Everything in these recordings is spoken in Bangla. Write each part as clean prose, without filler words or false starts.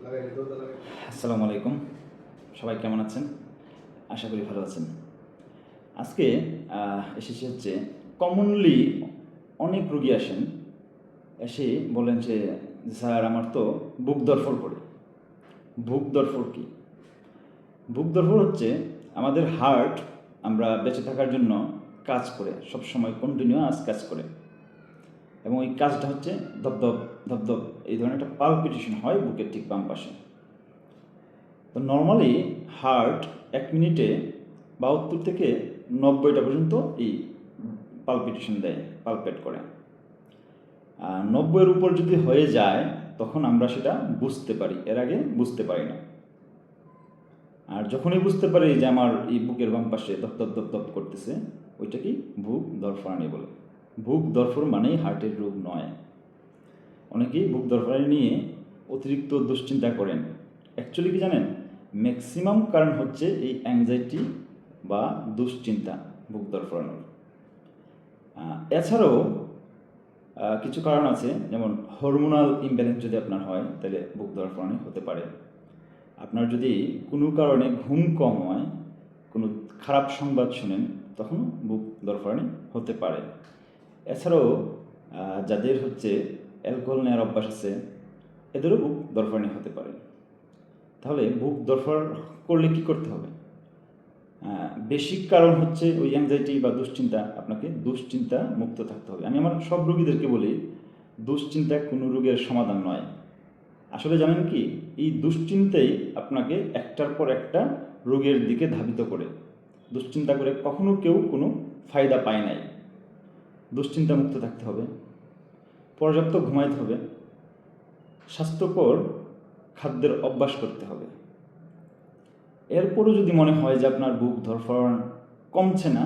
আসসালামু আলাইকুম, সবাই কেমন আছেন? আশা করি ভালো আছেন। আজকে এসেছি হচ্ছে কমনলি অনেক রোগী আসেন, এসে বলেন যে স্যার আমার তো বুক ধড়ফড় করে। বুক ধড়ফড় কী? বুক ধড়ফড় হচ্ছে আমাদের হার্ট আমরা বেঁচে থাকার জন্য কাজ করে, সবসময় কন্টিনিউয়াস কাজ করে, এবং এই কাজটা হচ্ছে ধপধপ ধপধপ এই ধরনের একটা পালপিটেশন হয় বুকের ঠিক বাম পাশে। তো নর্মালি হার্ট 1 মিনিটে 72 থেকে 90টা পর্যন্ত এই পালপিটেশন দেয়, পালপেট করে। 90-এর উপর যদি হয়ে যায় তখন আমরা সেটা বুঝতে পারি, এর আগে বুঝতে পারি না। আর যখনই বুঝতে পারি যে আমার এই বুকের বাম পাশে ধপ ধপ ধপ ধপ করতেছে, ওইটা কি বুক ধড়ফড়ানি বলে। বুক ধড়ফড় মানেই হার্টের রোগ নয়। অনেকেই বুক ধড়ফড়ানি নিয়ে অতিরিক্ত দুশ্চিন্তা করেন। অ্যাকচুয়ালি কি জানেন, ম্যাক্সিমাম কারণ হচ্ছে এই অ্যাংজাইটি বা দুশ্চিন্তা বুক ধড়ফড়ানোর। এছাড়াও কিছু কারণ আছে, যেমন হরমোনাল ইমব্যালেন্স যদি আপনার হয় তাহলে বুক ধড়ফড়ানি হতে পারে। আপনার যদি কোনো কারণে ঘুম কম হয়, কোনো খারাপ সংবাদ শুনেন, তখন বুক ধড়ফড়ানি হতে পারে। এছাড়াও যাদের হচ্ছে অ্যালকোহল নেওয়ার অভ্যাস আছে, এদেরও বুক ধড়ফড়ানি হতে পারে। তাহলে বুক ধড়ফড় করলে কি করতে হবে? বেসিক কারণ হচ্ছে ওই অ্যাংজাইটি বা দুশ্চিন্তা। আপনাকে দুশ্চিন্তা মুক্ত থাকতে হবে। আমি আমার সব রোগীদেরকে বলি, দুশ্চিন্তা কোনো রোগের সমাধান নয়। আসলে জানেন কি, এই দুশ্চিন্তাই আপনাকে একটার পর একটা রোগের দিকে ধাবিত করে। দুশ্চিন্তা করে কখনো কেউ কোনো ফায়দা পায় নাই। দুশ্চিন্তা মুক্ত থাকতে হবে, পর্যাপ্ত ঘুমাইতে হবে, স্বাস্থ্যকর খাদ্যের অভ্যাস করতে হবে। এরপরও যদি মনে হয় যে আপনার বুক ধড়ফড় কমছে না,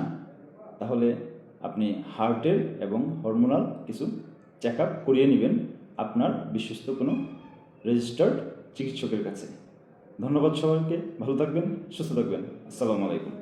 তাহলে আপনি হার্টের এবং হরমোনাল কিছু চেক আপ করিয়ে নেবেন আপনার বিশ্বস্ত কোনো রেজিস্টার্ড চিকিৎসকের কাছে। ধন্যবাদ সবাইকে, ভালো থাকবেন, সুস্থ থাকবেন। আসসালামু আলাইকুম।